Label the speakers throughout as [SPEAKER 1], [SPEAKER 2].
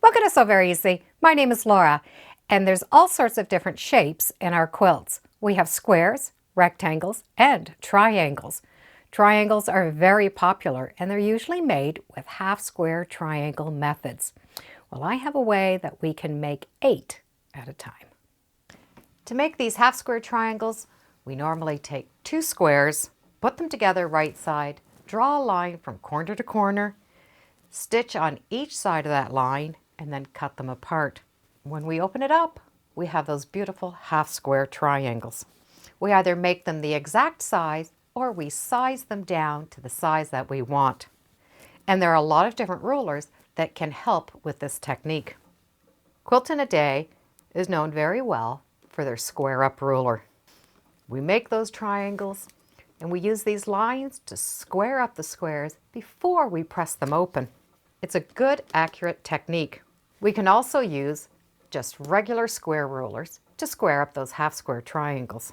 [SPEAKER 1] Welcome to So Very Easy. My name is Laura, and there's all sorts of different shapes in our quilts. We have squares, rectangles, and triangles. Triangles are very popular, and they're usually made with half-square triangle methods. Well, I have a way that we can make 8 at a time. To make these half-square triangles, we normally take 2 squares, put them together right side, draw a line from corner to corner, stitch on each side of that line, and then cut them apart. When we open it up, we have those beautiful half-square triangles. We either make them the exact size or we size them down to the size that we want. And there are a lot of different rulers that can help with this technique. Quilt in a Day is known very well for their square up ruler. We make those triangles and we use these lines to square up the squares before we press them open. It's a good, accurate technique. We can also use just regular square rulers to square up those half-square triangles.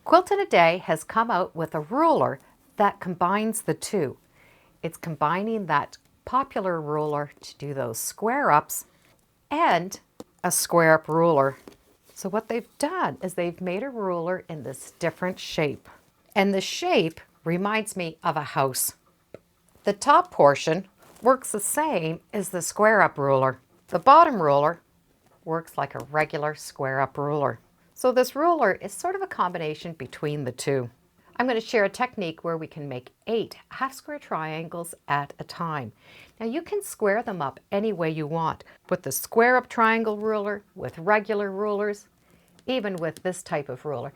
[SPEAKER 1] Quilt in a Day has come out with a ruler that combines the two. It's combining that popular ruler to do those square ups and a square up ruler. So what they've done is they've made a ruler in this different shape. And the shape reminds me of a house. The top portion works the same as the square up ruler. The bottom ruler works like a regular square up ruler. So this ruler is sort of a combination between the two. I'm going to share a technique where we can make 8 half-square triangles at a time. Now you can square them up any way you want, with the square up triangle ruler, with regular rulers, even with this type of ruler.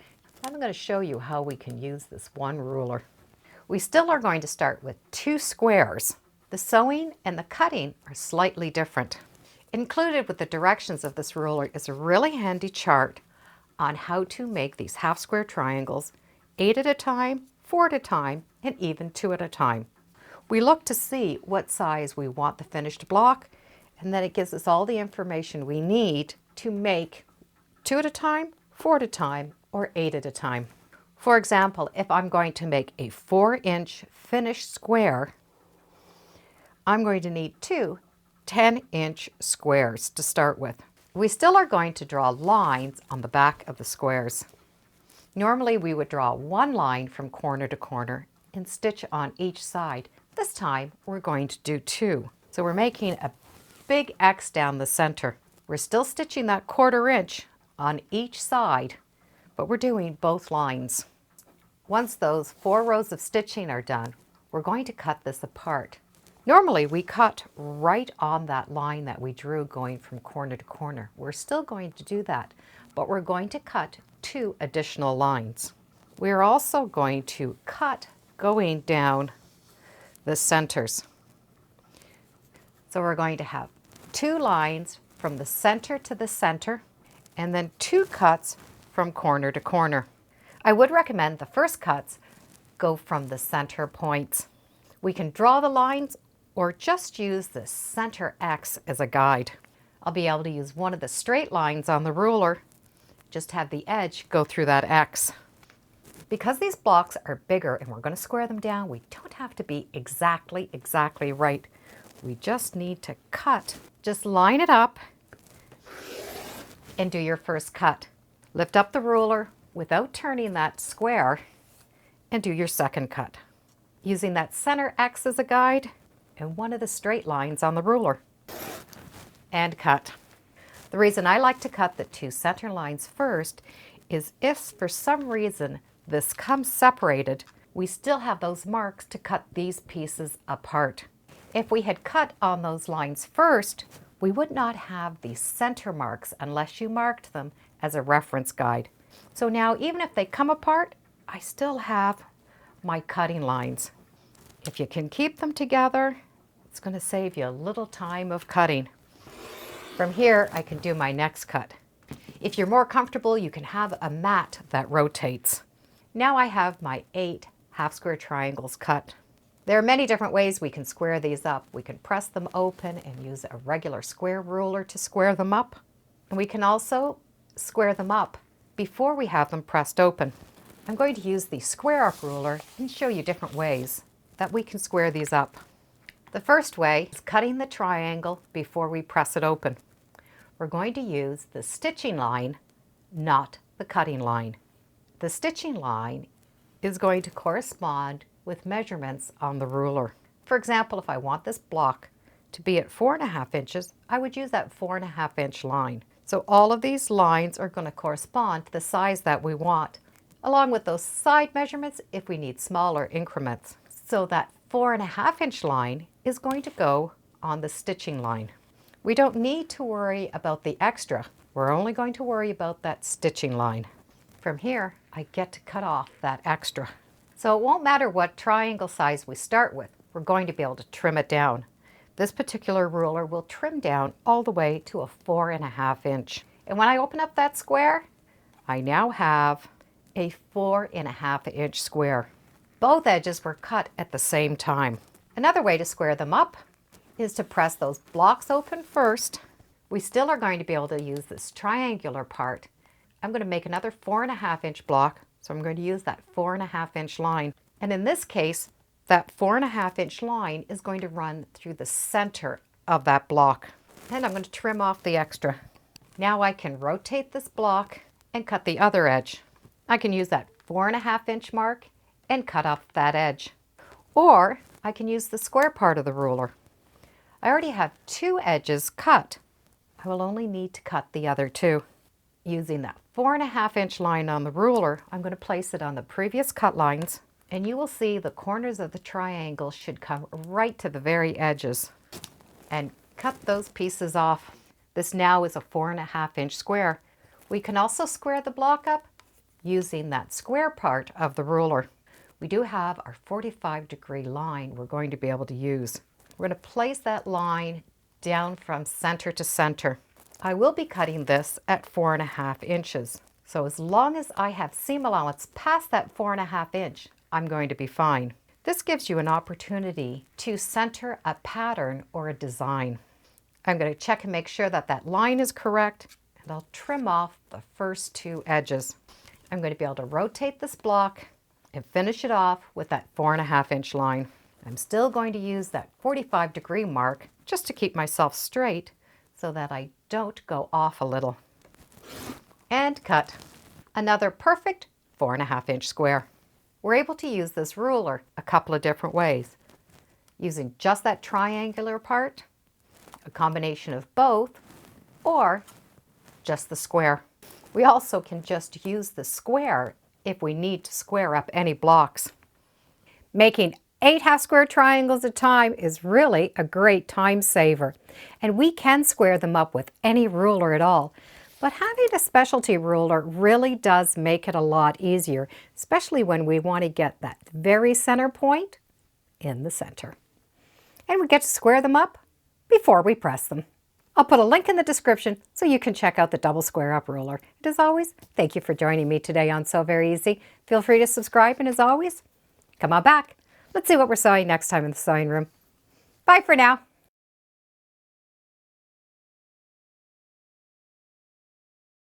[SPEAKER 1] I'm going to show you how we can use this one ruler. We still are going to start with 2 squares. The sewing and the cutting are slightly different. Included with the directions of this ruler is a really handy chart on how to make these half-square triangles 8 at a time, 4 at a time, and even 2 at a time. We look to see what size we want the finished block, and then it gives us all the information we need to make 2 at a time, 4 at a time, or 8 at a time. For example, if I'm going to make a 4-inch finished square, I'm going to need 2 10-inch squares to start with. We still are going to draw lines on the back of the squares. Normally we would draw 1 line from corner to corner and stitch on each side. This time we're going to do 2. So we're making a big X down the center. We're still stitching that 1/4 inch on each side, but we're doing both lines. Once those 4 rows of stitching are done, we're going to cut this apart. Normally we cut right on that line that we drew going from corner to corner. We're still going to do that, but we're going to cut 2 additional lines. We're also going to cut going down the centers. So we're going to have 2 lines from the center to the center and then 2 cuts from corner to corner. I would recommend the first cuts go from the center points. We can draw the lines or just use the center X as a guide. I'll be able to use one of the straight lines on the ruler, just have the edge go through that X. Because these blocks are bigger and we're going to square them down, we don't have to be exactly right. We just need to cut. Just line it up and do your first cut. Lift up the ruler without turning that square and do your second cut. Using that center X as a guide and one of the straight lines on the ruler. And cut. The reason I like to cut the 2 center lines first is if for some reason this comes separated, we still have those marks to cut these pieces apart. If we had cut on those lines first, we would not have these center marks unless you marked them as a reference guide. So now even if they come apart, I still have my cutting lines. If you can keep them together, it's going to save you a little time of cutting. From here, I can do my next cut. If you're more comfortable, you can have a mat that rotates. Now I have my 8 half-square triangles cut. There are many different ways we can square these up. We can press them open and use a regular square ruler to square them up. And we can also square them up before we have them pressed open. I'm going to use the square up ruler and show you different ways that we can square these up. The first way is cutting the triangle before we press it open. We're going to use the stitching line, not the cutting line. The stitching line is going to correspond with measurements on the ruler. For example, if I want this block to be at 4.5 inches, I would use that 4.5 inch line. So all of these lines are going to correspond to the size that we want, along with those side measurements if we need smaller increments. So that 4.5 inch line is going to go on the stitching line. We don't need to worry about the extra. We're only going to worry about that stitching line. From here, I get to cut off that extra. So it won't matter what triangle size we start with. We're going to be able to trim it down. This particular ruler will trim down all the way to a 4.5 inch. And when I open up that square, I now have a 4.5 inch square. Both edges were cut at the same time. Another way to square them up is to press those blocks open first. We still are going to be able to use this triangular part. I'm going to make another 4.5 inch block, so I'm going to use that 4.5 inch line. And in this case, that 4.5 inch line is going to run through the center of that block. And I'm going to trim off the extra. Now I can rotate this block and cut the other edge. I can use that 4.5 inch mark and cut off that edge. Or I can use the square part of the ruler. I already have 2 edges cut. I will only need to cut the other 2. Using that 4.5 inch line on the ruler, I'm going to place it on the previous cut lines, and you will see the corners of the triangle should come right to the very edges. And cut those pieces off. This now is a 4.5 inch square. We can also square the block up using that square part of the ruler. We do have our 45-degree line we're going to be able to use. We're going to place that line down from center to center. I will be cutting this at 4.5 inches. So as long as I have seam allowance past that 4.5 inch, I'm going to be fine. This gives you an opportunity to center a pattern or a design. I'm going to check and make sure that that line is correct, and I'll trim off the first 2 edges. I'm going to be able to rotate this block and finish it off with that 4.5 inch line. I'm still going to use that 45-degree mark just to keep myself straight so that I don't go off a little. And cut. Another perfect 4.5 inch square. We're able to use this ruler a couple of different ways. Using just that triangular part, a combination of both, or just the square. We also can just use the square if we need to square up any blocks. Making 8 half square triangles at a time is really a great time saver, and we can square them up with any ruler at all. But having a specialty ruler really does make it a lot easier, especially when we want to get that very center point in the center. And we get to square them up before we press them. I'll put a link in the description so you can check out the double square up ruler. And as always, thank you for joining me today on Sew Very Easy. Feel free to subscribe, and as always, come on back. Let's see what we're sewing next time in the sewing room. Bye for now.